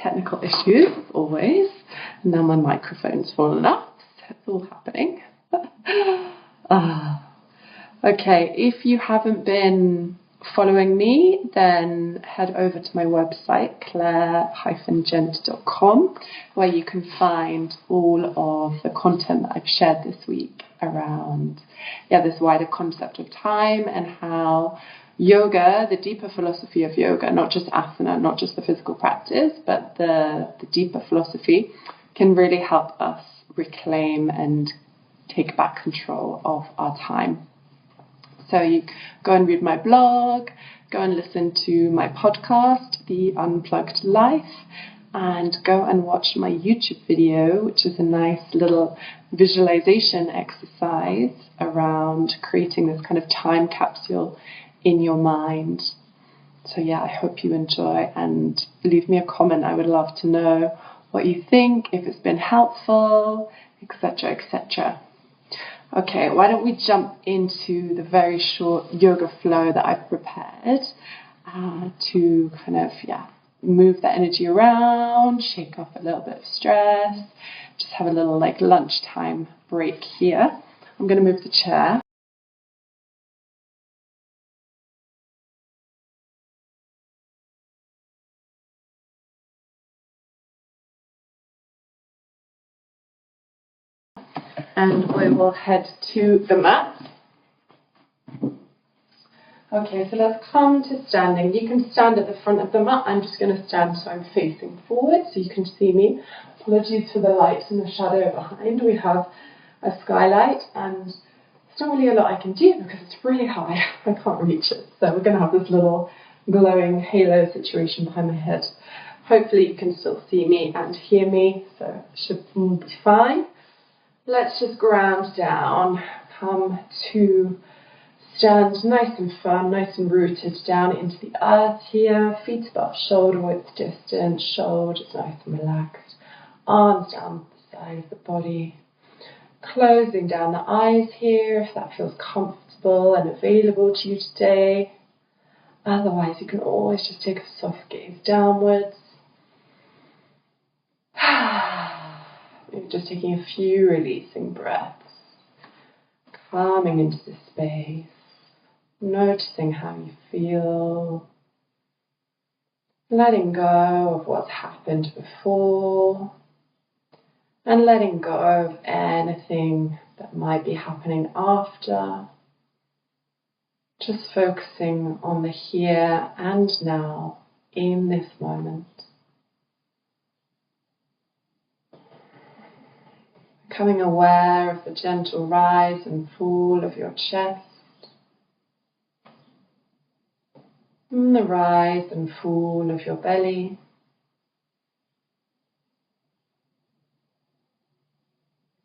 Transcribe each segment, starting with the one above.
Technical issues, always. And now my microphone's fallen off, so it's all happening. Okay, if you haven't been following me, then head over to my website, clare-gent.com, where you can find all of the content that I've shared this week around this wider concept of time and how yoga, the deeper philosophy of yoga, not just asana, not just the physical practice, but the deeper philosophy can really help us reclaim and take back control of our time. So you go and read my blog, go and listen to my podcast, The Unplugged Life, and go and watch my YouTube video, which is a nice little visualization exercise around creating this kind of time capsule in your mind. So I hope you enjoy, and leave me a comment. I would love to know what you think, if it's been helpful, etc., etc. Okay, why don't we jump into the very short yoga flow that I've prepared to kind of, move the energy around, shake off a little bit of stress, just have a little lunchtime break here. I'm going to move the chair. And we will head to the mat. Okay, so let's come to standing. You can stand at the front of the mat. I'm just going to stand so I'm facing forward so you can see me. Apologies for the light and the shadow behind. We have a skylight and there's not really a lot I can do because it's really high. I can't reach it. So we're going to have this little glowing halo situation behind my head. Hopefully you can still see me and hear me, so it should be fine. Let's just ground down, come to stand nice and firm, nice and rooted down into the earth here. Feet above shoulder width distance, shoulders nice and relaxed. Arms down the side of the body. Closing down the eyes here if that feels comfortable and available to you today. Otherwise, you can always just take a soft gaze downwards. Maybe just taking a few releasing breaths, coming into the space, noticing how you feel, letting go of what's happened before, and letting go of anything that might be happening after. Just focusing on the here and now in this moment. Becoming aware of the gentle rise and fall of your chest, and the rise and fall of your belly.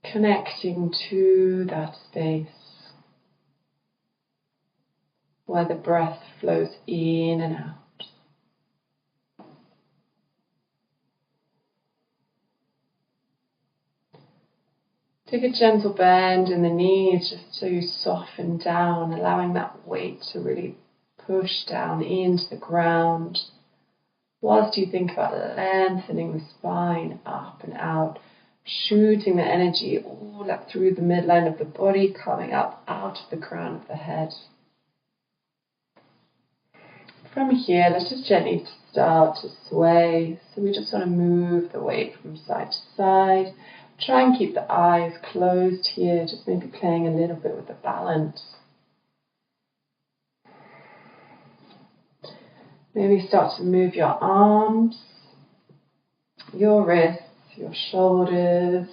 Connecting to that space where the breath flows in and out. Take a gentle bend in the knees just so you soften down, allowing that weight to really push down into the ground. Whilst you think about lengthening the spine up and out, shooting the energy all up through the midline of the body, coming up out of the crown of the head. From here, let's just gently start to sway. So we just want to move the weight from side to side. Try and keep the eyes closed here, just maybe playing a little bit with the balance. Maybe start to move your arms, your wrists, your shoulders,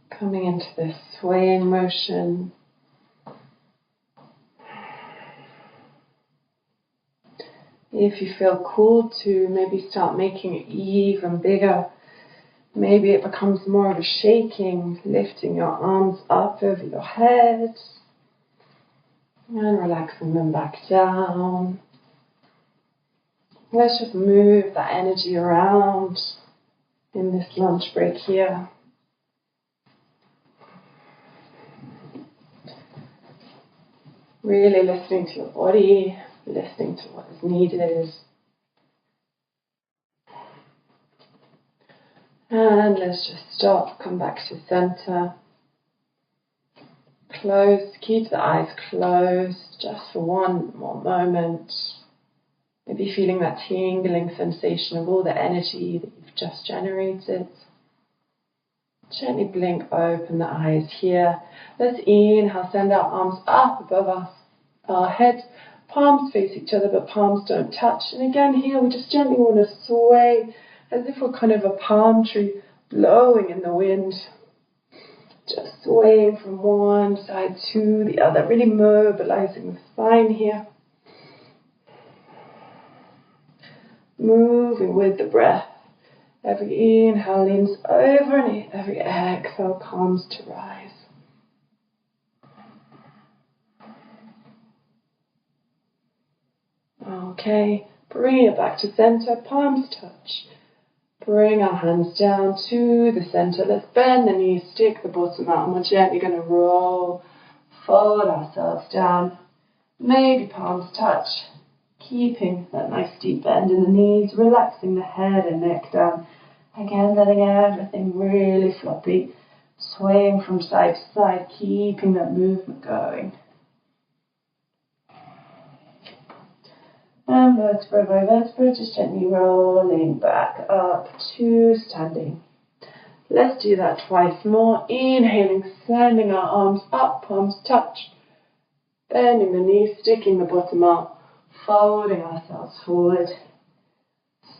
coming into this swaying motion. If you feel called to, maybe start making it even bigger. Maybe it becomes more of a shaking, lifting your arms up over your head and relaxing them back down. Let's just move that energy around in this lunch break here. Really listening to your body, listening to what is needed. And let's just stop, come back to center. Close, keep the eyes closed just for one more moment. Maybe feeling that tingling sensation of all the energy that you've just generated. Gently blink open the eyes here. Let's inhale, send our arms up above us, our heads. Palms face each other, but palms don't touch. And again here, we just gently want to sway as if we're kind of a palm tree blowing in the wind. Just swaying from one side to the other, really mobilizing the spine here. Moving with the breath. Every inhale leans over and every exhale comes to rise. Okay, bring it back to center, palms touch. Bring our hands down to the center. Let's bend the knees, stick the bottom out, and we're gently going to roll, fold ourselves down. Maybe palms touch, keeping that nice deep bend in the knees, relaxing the head and neck down. Again, letting everything really floppy, swaying from side to side, keeping that movement going. And vertebra by vertebra, just gently rolling back up to standing. Let's do that twice more. Inhaling, sending our arms up, palms touch. Bending the knees, sticking the bottom out, folding ourselves forward.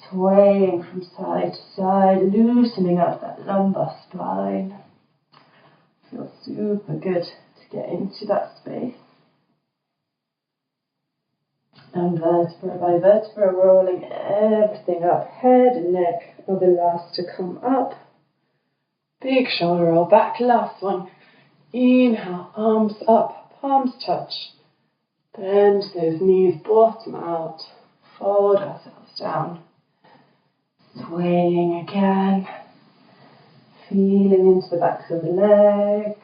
Swaying from side to side, loosening up that lumbar spine. Feels super good to get into that space. And vertebra by vertebra, rolling everything up. Head and neck are the last to come up. Big shoulder roll back, last one. Inhale, arms up, palms touch. Bend those knees, bottom out. Fold ourselves down. Swaying again. Feeling into the backs of the legs.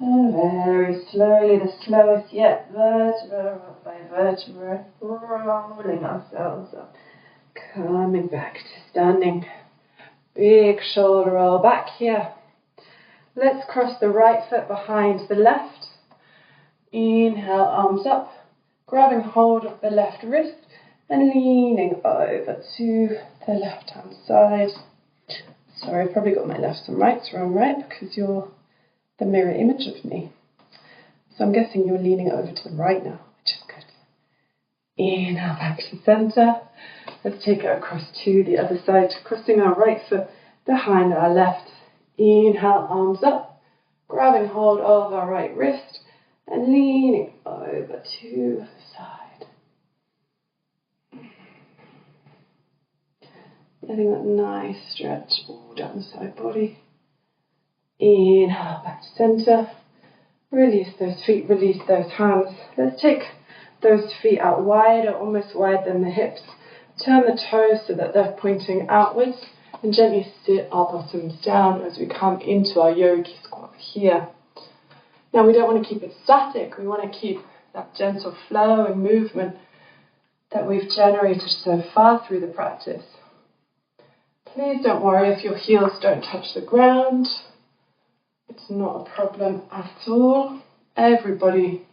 And very slowly, the slowest yet, vertebra by vertebra, rolling ourselves up, coming back to standing. Big shoulder roll back here. Let's cross the right foot behind the left. Inhale, arms up, grabbing hold of the left wrist and leaning over to the left hand side. Sorry, I've probably got my lefts and rights wrong, right? Because you're the mirror image of me. So I'm guessing you're leaning over to the right now, which is good. Inhale, back to center. Let's take it across to the other side, crossing our right foot behind our left. Inhale, arms up, grabbing hold of our right wrist and leaning over to the side. Getting that nice stretch all down the side body. Inhale, back to center. Release those feet, release those hands. Let's take those feet out wider, almost wider than the hips. Turn the toes so that they're pointing outwards and gently sit our bottoms down as we come into our yogi squat here. Now we don't want to keep it static, we want to keep that gentle flow and movement that we've generated so far through the practice. Please don't worry if your heels don't touch the ground. It's not a problem at all. Everybody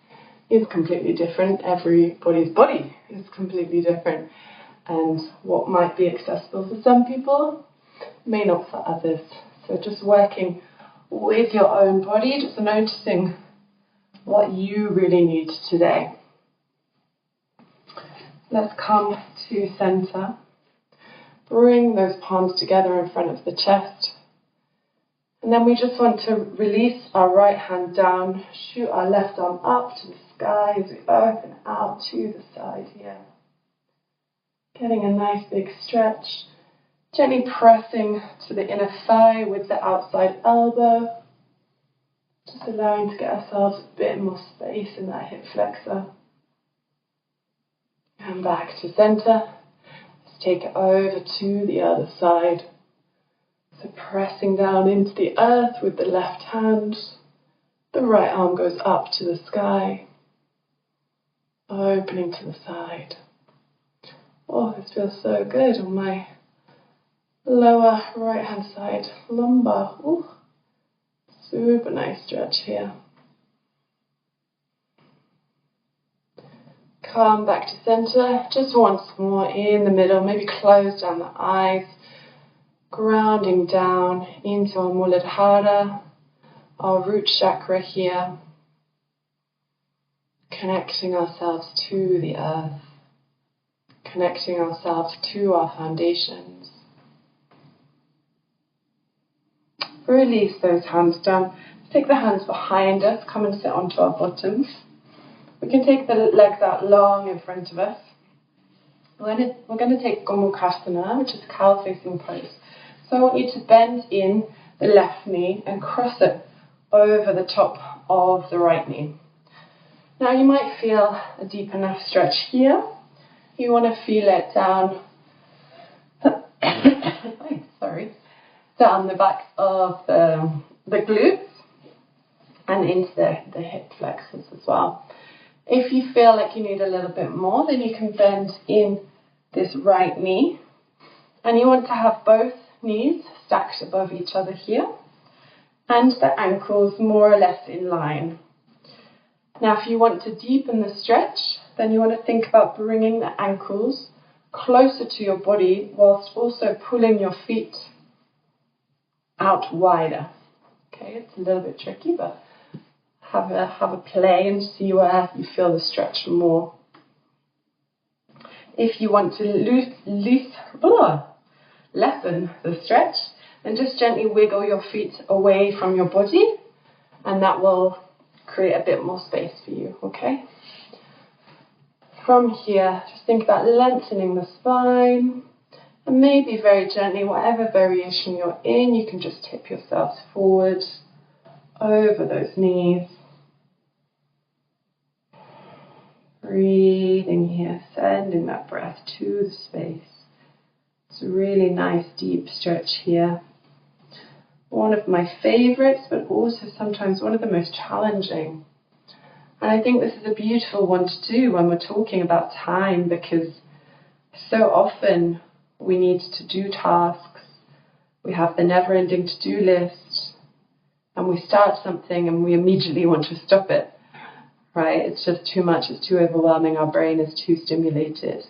is completely different. Everybody's body is completely different. And what might be accessible for some people may not for others. So just working with your own body, just noticing what you really need today. Let's come to center. Bring those palms together in front of the chest. And then we just want to release our right hand down, shoot our left arm up to the sky as we open out to the side here. Getting a nice big stretch. Gently pressing to the inner thigh with the outside elbow. Just allowing to get ourselves a bit more space in that hip flexor. And back to center. Let's take it over to the other side. So pressing down into the earth with the left hand. The right arm goes up to the sky. opening to the side. Oh, this feels so good on my lower right hand side, lumbar. Ooh, super nice stretch here. Come back to center, just once more in the middle, maybe close down the eyes, grounding down into our Muladhara, our root chakra here, connecting ourselves to the earth, connecting ourselves to our foundations. Release those hands down. Take the hands behind us, come and sit onto our bottoms. We can take the legs out long in front of us. We're going to take Gomukhasana, which is cow facing pose. So I want you to bend in the left knee and cross it over the top of the right knee. Now you might feel a deep enough stretch here. You want to feel it down, down the backs of the glutes and into the hip flexors as well. If you feel like you need a little bit more, then you can bend in this right knee. And you want to have both knees stacked above each other here and the ankles more or less in line. Now, if you want to deepen the stretch, then you want to think about bringing the ankles closer to your body whilst also pulling your feet out wider. Okay, it's a little bit tricky, but have a play and see where you feel the stretch more. If you want to lessen the stretch, then just gently wiggle your feet away from your body, and that will create a bit more space for you, okay? From here, just think about lengthening the spine, and maybe very gently, whatever variation you're in, you can just tip yourselves forward over those knees. Breathing here, sending that breath to the space. It's a really nice deep stretch here. One of my favorites, but also sometimes one of the most challenging. And I think this is a beautiful one to do when we're talking about time, because so often we need to do tasks. We have the never-ending to-do list, and we start something and we immediately want to stop it. Right? It's just too much, it's too overwhelming, our brain is too stimulated.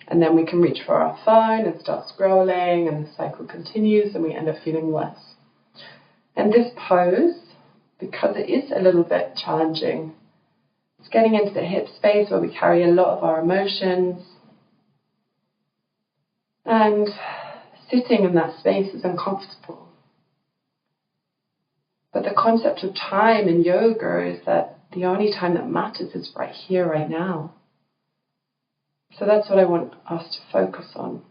And then we can reach for our phone and start scrolling, and the cycle continues and we end up feeling worse. And this pose, because it is a little bit challenging, it's getting into the hip space where we carry a lot of our emotions. And sitting in that space is uncomfortable. But the concept of time in yoga is that the only time that matters is right here, right now. So that's what I want us to focus on.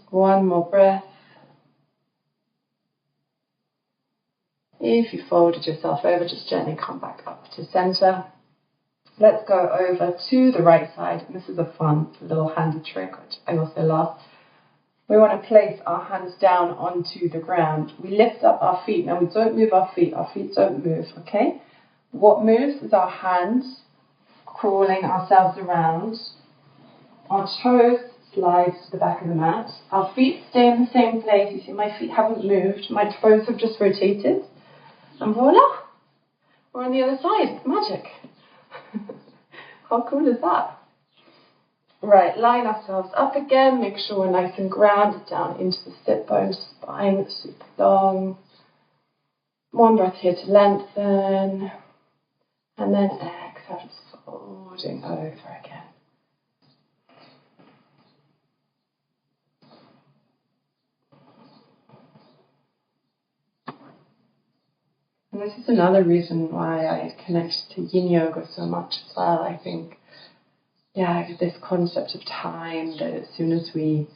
One more breath. If you folded yourself over, just gently come back up to center. Let's go over to the right side. And this is a fun little handy trick, which I also love. We want to place our hands down onto the ground. We lift up our feet. Now we don't move our feet don't move, okay? What moves is our hands crawling ourselves around. Our toes slide to the back of the mat. Our feet stay in the same place. You see my feet haven't moved. My toes have just rotated. And voila! We're on the other side. Magic. How cool is that? Right, line ourselves up again, make sure we're nice and grounded down into the sit bones, spine that's super long. One breath here to lengthen, and then exhale, just folding over again. And this is another reason why I connect to yin yoga so much as well. I think this concept of time, that as soon as we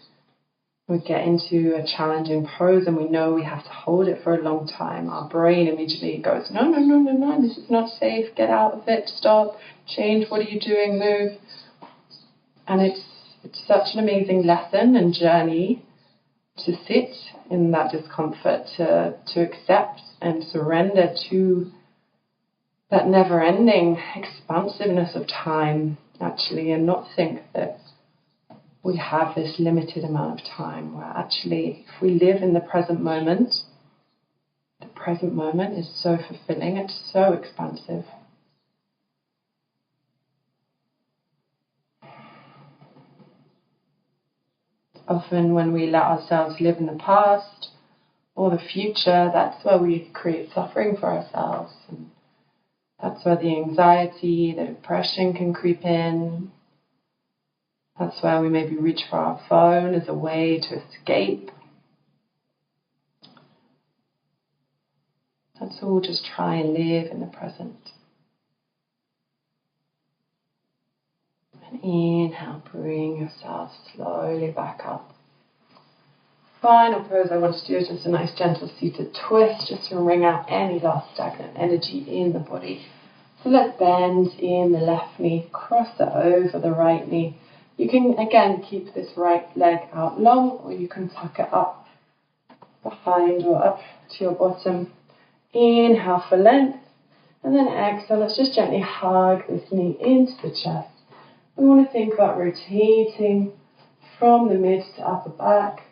get into a challenging pose and we know we have to hold it for a long time, our brain immediately goes, no, this is not safe, get out of it, stop, change, what are you doing, move. And it's such an amazing lesson and journey to sit in that discomfort, to accept and surrender to that never-ending expansiveness of time, actually, and not think that we have this limited amount of time, where actually, if we live in the present moment is so fulfilling, it's so expansive. Often when we let ourselves live in the past or the future, that's where we create suffering for ourselves. And that's where the anxiety, the depression can creep in. That's where we maybe reach for our phone as a way to escape. Let's all just try and live in the present. And inhale, bring yourself slowly back up. Final pose I want to do is just a nice gentle seated twist, just to wring out any last stagnant energy in the body. So let's bend in the left knee, cross it over the right knee. You can again keep this right leg out long, or you can tuck it up behind or up to your bottom. Inhale for length, and then exhale. Let's just gently hug this knee into the chest. We want to think about rotating from the mid to upper back,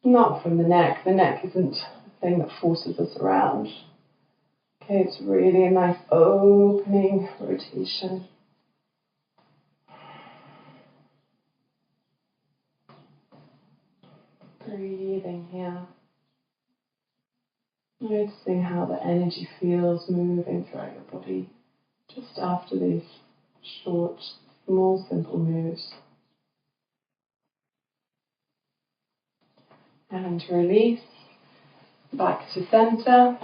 not from the neck. The neck isn't the thing that forces us around. Okay, it's really a nice opening rotation. Breathing here. Noticing how the energy feels moving throughout your body just after these short, small, simple moves. And release. Back to center.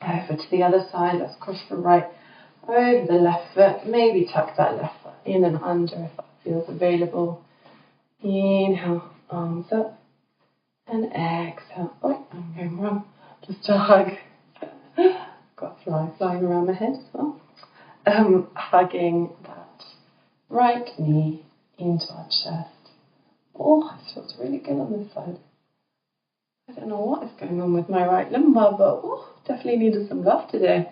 Over to the other side. Let's cross the right over the left foot. Maybe tuck that left foot in and under if that feels available. Inhale, arms up. And exhale. Oh, I'm going wrong. Just a hug. Got a fly flying around my head as well. Hugging that right knee into our chest. Oh, this feels really good on this side. I don't know what is going on with my right lumbar, but definitely needed some love today.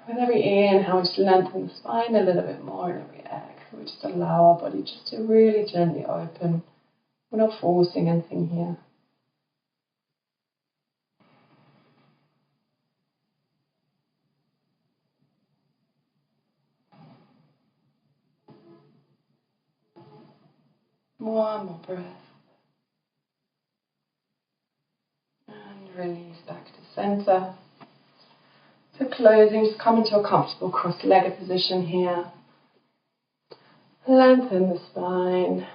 With every inhale, we just lengthen the spine a little bit more, and every exhale, we just allow our body just to really gently open. We're not forcing anything here. One more breath. And release back to center. So closing, just come into a comfortable cross-legged position here. Lengthen the spine.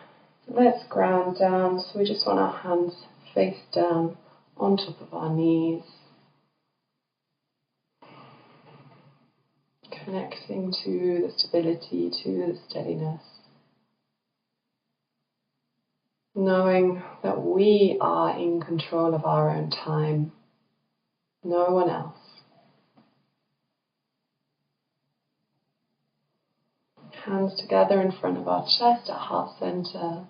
Let's ground down. So we just want our hands face down on top of our knees. Connecting to the stability, to the steadiness. Knowing that we are in control of our own time. No one else. Hands together in front of our chest at heart center.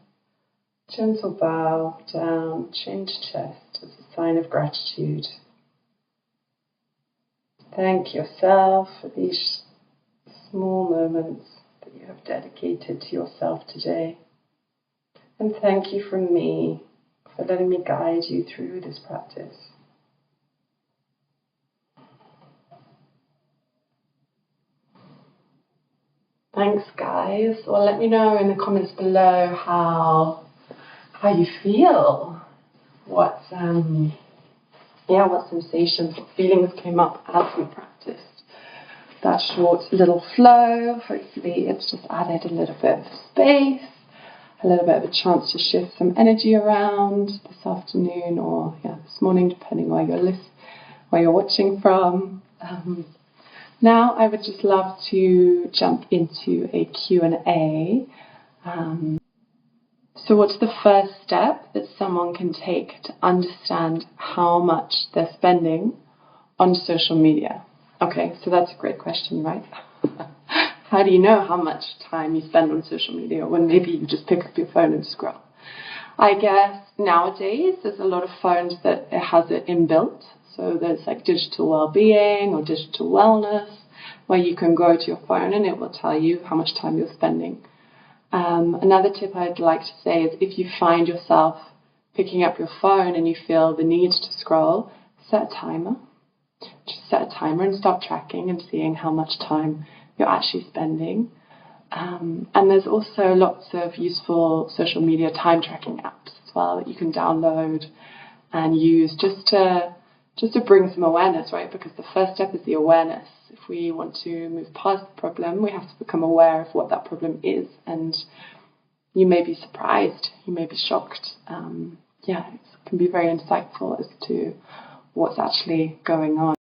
Gentle bow down, chin to chest as a sign of gratitude. Thank yourself for these small moments that you have dedicated to yourself today. And thank you from me for letting me guide you through this practice. Thanks, guys. Well, let me know in the comments below how you feel. What sensations, what feelings came up as we practiced that short little flow. Hopefully it's just added a little bit of space, a little bit of a chance to shift some energy around this afternoon or this morning, depending where you're watching from. Now I would just love to jump into a Q&A. So what's the first step that someone can take to understand how much they're spending on social media? Okay, so that's a great question, right? How do you know how much time you spend on social media when maybe you just pick up your phone and scroll? I guess nowadays there's a lot of phones that it has it inbuilt, So there's like digital well-being or digital wellness, where you can go to your phone and it will tell you how much time you're spending. Another tip I'd like to say is if you find yourself picking up your phone and you feel the need to scroll, set a timer. Just set a timer and start tracking and seeing how much time you're actually spending. And there's also lots of useful social media time tracking apps as well that you can download and use just to bring some awareness, right? Because the first step is the awareness. If we want to move past the problem, we have to become aware of what that problem is. And you may be surprised, you may be shocked. It can be very insightful as to what's actually going on.